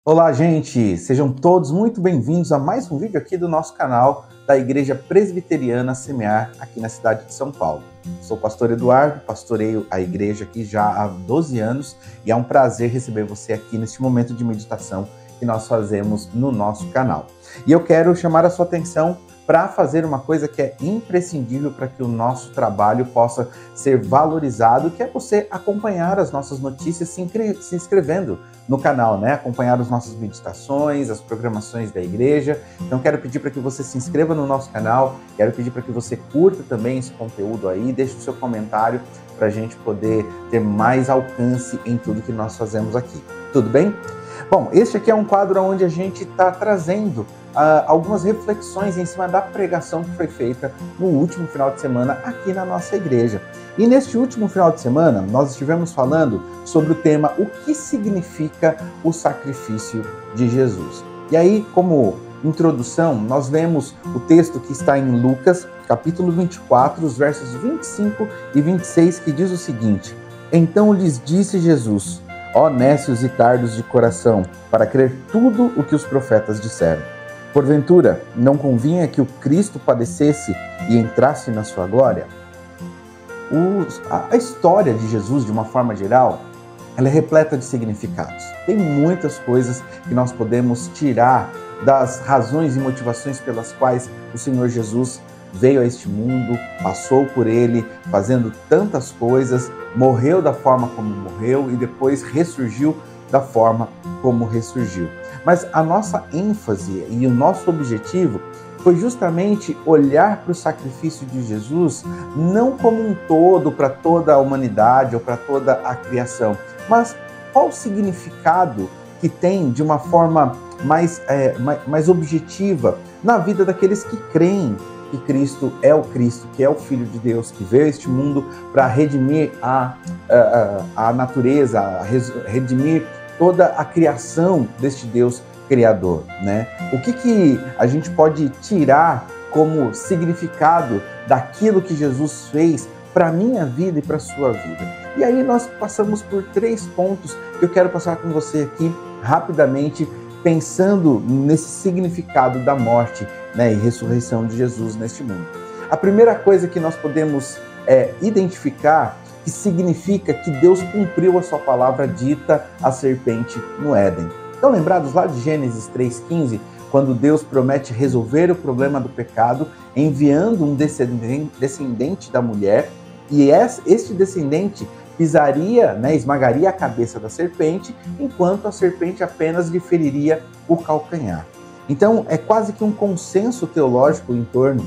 Olá, gente! Sejam todos muito bem-vindos a mais um vídeo aqui do nosso canal da Igreja Presbiteriana Semear, aqui na cidade de São Paulo. Sou o pastor Eduardo, pastoreio a igreja aqui já há 12 anos e é um prazer receber você aqui neste momento de meditação que nós fazemos no nosso canal. E eu quero chamar a sua atenção para fazer uma coisa que é imprescindível para que o nosso trabalho possa ser valorizado, que é você acompanhar as nossas notícias se inscrevendo no canal, né? Acompanhar as nossas meditações, as programações da igreja. Então quero pedir para que você se inscreva no nosso canal, quero pedir para que você curta também esse conteúdo aí, deixe o seu comentário para a gente poder ter mais alcance em tudo que nós fazemos aqui. Tudo bem? Bom, este aqui é um quadro onde a gente está trazendo algumas reflexões em cima da pregação que foi feita no último final de semana aqui na nossa igreja. E neste último final de semana, nós estivemos falando sobre o tema o que significa o sacrifício de Jesus. E aí, como introdução, nós vemos o texto que está em Lucas, capítulo 24, os versos 25 e 26, que diz o seguinte: Então lhes disse Jesus: Ó nécios e tardos de coração, para crer tudo o que os profetas disseram. Porventura, não convinha que o Cristo padecesse e entrasse na sua glória? A história de Jesus, de uma forma geral, ela é repleta de significados. Tem muitas coisas que nós podemos tirar das razões e motivações pelas quais o Senhor Jesus veio a este mundo, passou por ele, fazendo tantas coisas, morreu da forma como morreu e depois ressurgiu da forma como ressurgiu. Mas a nossa ênfase e o nosso objetivo foi justamente olhar para o sacrifício de Jesus não como um todo para toda a humanidade ou para toda a criação, mas qual o significado que tem de uma forma mais objetiva na vida daqueles que creem que Cristo é o Cristo, que é o Filho de Deus, que veio a este mundo para redimir a natureza, redimir toda a criação deste Deus Criador, né? O que a gente pode tirar como significado daquilo que Jesus fez para a minha vida e para a sua vida? E aí nós passamos por 3 pontos que eu quero passar com você aqui rapidamente, pensando nesse significado da morte, né, e ressurreição de Jesus neste mundo. A primeira coisa que nós podemos identificar que significa que Deus cumpriu a sua palavra dita à serpente no Éden. Estão lembrados lá de Gênesis 3,15, quando Deus promete resolver o problema do pecado, enviando um descendente da mulher, e este descendente pisaria, né, esmagaria a cabeça da serpente, enquanto a serpente apenas lhe feriria o calcanhar. Então, é quase que um consenso teológico em torno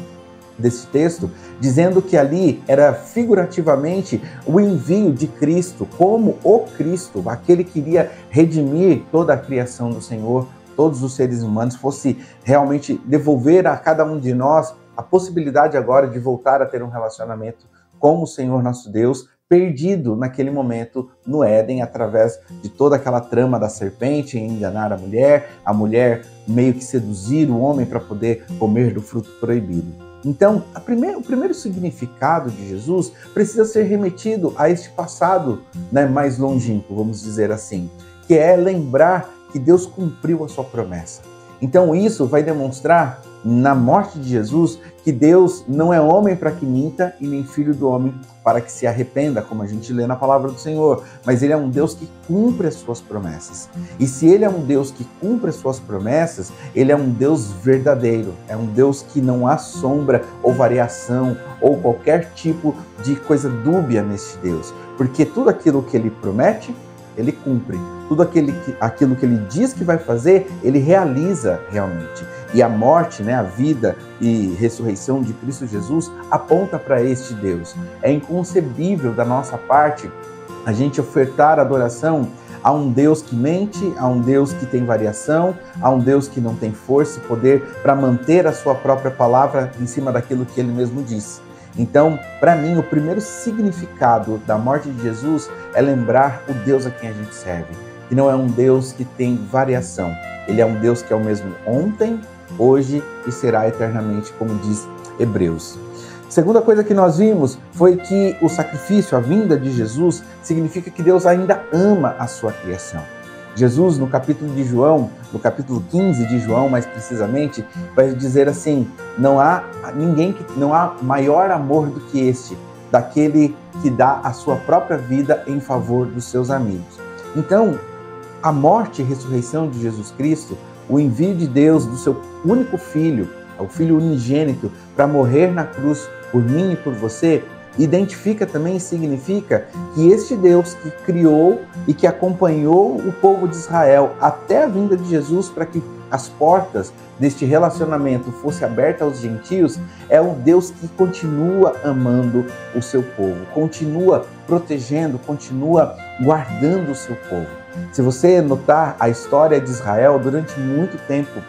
desse texto, dizendo que ali era figurativamente o envio de Cristo como o Cristo, aquele que iria redimir toda a criação do Senhor, todos os seres humanos, fosse realmente devolver a cada um de nós a possibilidade agora de voltar a ter um relacionamento com o Senhor nosso Deus, perdido naquele momento no Éden, através de toda aquela trama da serpente em enganar a mulher meio que seduzir o homem para poder comer do fruto proibido. Então, o primeiro significado de Jesus precisa ser remetido a este passado, né, mais longínquo, vamos dizer assim, que é lembrar que Deus cumpriu a sua promessa. Então, isso vai demonstrar na morte de Jesus que Deus não é homem para que minta e nem filho do homem para que se arrependa, como a gente lê na palavra do Senhor, mas Ele é um Deus que cumpre as suas promessas. E se Ele é um Deus que cumpre as suas promessas, Ele é um Deus verdadeiro, é um Deus que não há sombra ou variação ou qualquer tipo de coisa dúbia nesse Deus, porque tudo aquilo que Ele promete, Ele cumpre. Tudo aquilo que Ele diz que vai fazer, Ele realiza realmente. E a morte, né, a vida e ressurreição de Cristo Jesus aponta para este Deus. É inconcebível da nossa parte a gente ofertar adoração a um Deus que mente, a um Deus que tem variação, a um Deus que não tem força e poder para manter a sua própria palavra em cima daquilo que Ele mesmo disse. Então, para mim, o primeiro significado da morte de Jesus é lembrar o Deus a quem a gente serve, que não é um Deus que tem variação. Ele é um Deus que é o mesmo ontem, hoje e será eternamente, como diz Hebreus. Segunda coisa que nós vimos foi que o sacrifício, a vinda de Jesus, significa que Deus ainda ama a sua criação. Jesus, no capítulo de João, no capítulo 15 de João, mais precisamente, vai dizer assim: não há maior amor do que este, daquele que dá a sua própria vida em favor dos seus amigos. Então, a morte e ressurreição de Jesus Cristo, o envio de Deus do seu único Filho, o Filho unigênito, para morrer na cruz por mim e por você, identifica também e significa que este Deus que criou e que acompanhou o povo de Israel até a vinda de Jesus para que as portas deste relacionamento fossem abertas aos gentios, é um Deus que continua amando o seu povo, continua protegendo, continua guardando o seu povo. Se você notar a história de Israel, durante muito tempo,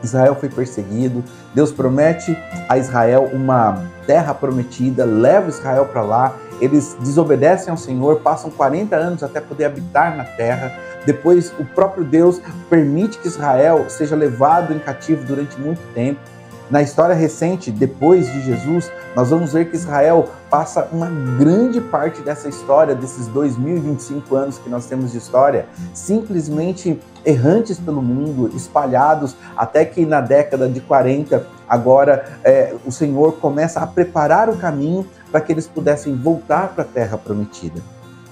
Israel foi perseguido, Deus promete a Israel uma terra prometida, leva Israel para lá, eles desobedecem ao Senhor, passam 40 anos até poder habitar na terra, depois o próprio Deus permite que Israel seja levado em cativo durante muito tempo. Na história recente, depois de Jesus, nós vamos ver que Israel passa uma grande parte dessa história, desses 2025 anos que nós temos de história, simplesmente errantes pelo mundo, espalhados, até que na década de 40, agora o Senhor começa a preparar o caminho para que eles pudessem voltar para a terra prometida.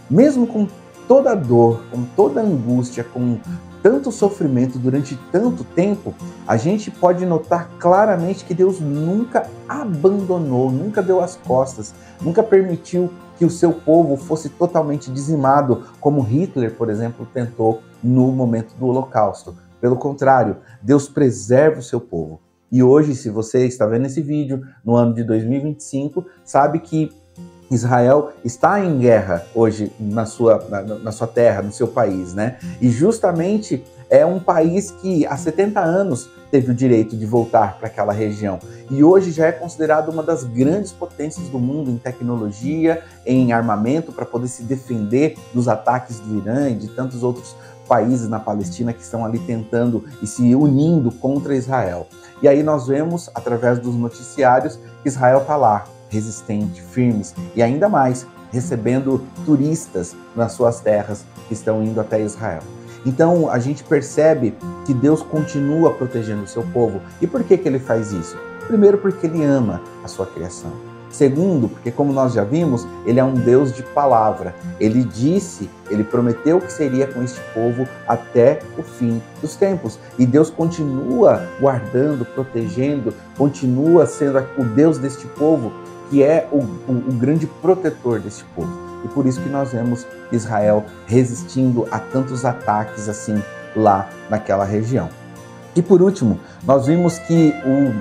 Mesmo com toda a dor, com toda a angústia, com tanto sofrimento durante tanto tempo, a gente pode notar claramente que Deus nunca abandonou, nunca deu as costas, nunca permitiu que o seu povo fosse totalmente dizimado, como Hitler, por exemplo, tentou no momento do Holocausto. Pelo contrário, Deus preserva o seu povo. E hoje, se você está vendo esse vídeo no ano de 2025, sabe que Israel está em guerra hoje na sua terra, no seu país, né? E justamente é um país que há 70 anos teve o direito de voltar para aquela região. E hoje já é considerado uma das grandes potências do mundo em tecnologia, em armamento, para poder se defender dos ataques do Irã e de tantos outros países na Palestina que estão ali tentando e se unindo contra Israel. E aí nós vemos, através dos noticiários, que Israel está lá, resistente, firmes e ainda mais recebendo turistas nas suas terras que estão indo até Israel. Então a gente percebe que Deus continua protegendo o seu povo. E por que ele faz isso? Primeiro, porque ele ama a sua criação. Segundo, porque como nós já vimos, ele é um Deus de palavra. Ele disse, ele prometeu que seria com este povo até o fim dos tempos. E Deus continua guardando, protegendo, continua sendo o Deus deste povo, que é o grande protetor deste povo. E por isso que nós vemos Israel resistindo a tantos ataques assim lá naquela região. E por último, nós vimos que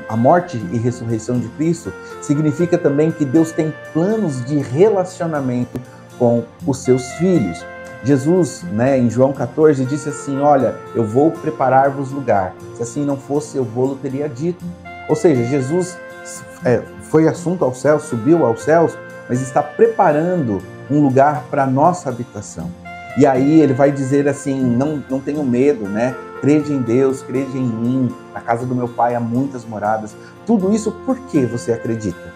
a morte e ressurreição de Cristo significa também que Deus tem planos de relacionamento com os seus filhos. Jesus, em João 14, disse assim: olha, eu vou preparar-vos lugar. Se assim não fosse, eu vou-lo teria dito. Ou seja, Jesus foi assunto aos céus, subiu aos céus, mas está preparando um lugar para a nossa habitação. E aí ele vai dizer assim: não tenham medo, crede em Deus, crede em mim, na casa do meu pai há muitas moradas. Tudo isso por que você acredita?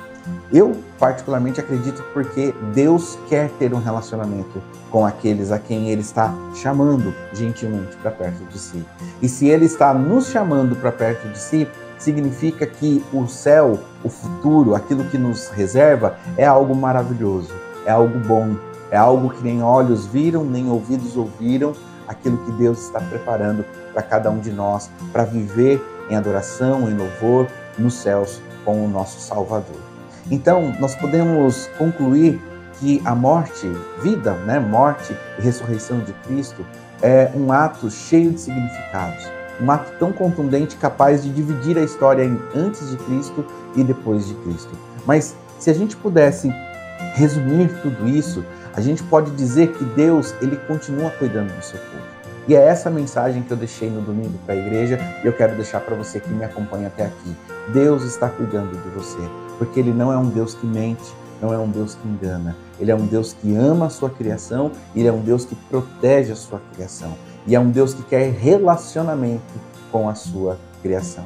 Eu particularmente acredito porque Deus quer ter um relacionamento com aqueles a quem Ele está chamando gentilmente para perto de si. E se Ele está nos chamando para perto de si, significa que o céu, o futuro, aquilo que nos reserva é algo maravilhoso, é algo bom, é algo que nem olhos viram, nem ouvidos ouviram, aquilo que Deus está preparando para cada um de nós, para viver em adoração, em louvor, nos céus com o nosso Salvador. Então, nós podemos concluir que a morte, vida, morte e ressurreição de Cristo é um ato cheio de significados, um ato tão contundente, capaz de dividir a história em antes de Cristo e depois de Cristo. Mas se a gente pudesse resumir tudo isso, a gente pode dizer que Deus, Ele continua cuidando do seu povo. E é essa mensagem que eu deixei no domingo para a igreja e eu quero deixar para você que me acompanha até aqui. Deus está cuidando de você, porque Ele não é um Deus que mente, não é um Deus que engana. Ele é um Deus que ama a sua criação, Ele é um Deus que protege a sua criação. E é um Deus que quer relacionamento com a sua criação.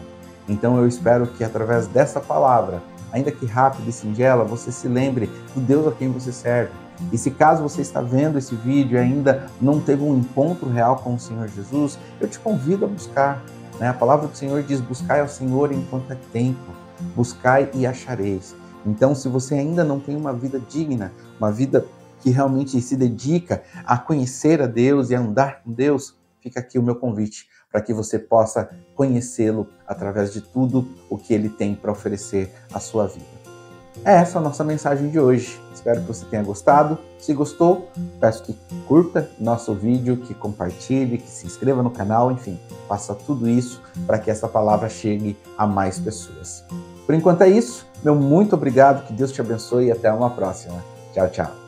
Então eu espero que através dessa palavra, ainda que rápida e singela, você se lembre do Deus a quem você serve. E se caso você está vendo esse vídeo e ainda não teve um encontro real com o Senhor Jesus, eu te convido a buscar, né? A palavra do Senhor diz: buscai ao Senhor enquanto é tempo, buscai e achareis. Então, se você ainda não tem uma vida digna, uma vida que realmente se dedica a conhecer a Deus e a andar com Deus, fica aqui o meu convite para que você possa conhecê-lo através de tudo o que ele tem para oferecer à sua vida. É essa a nossa mensagem de hoje. Espero que você tenha gostado. Se gostou, peço que curta nosso vídeo, que compartilhe, que se inscreva no canal, enfim, faça tudo isso para que essa palavra chegue a mais pessoas. Por enquanto é isso. Meu muito obrigado, que Deus te abençoe e até uma próxima. Tchau, tchau.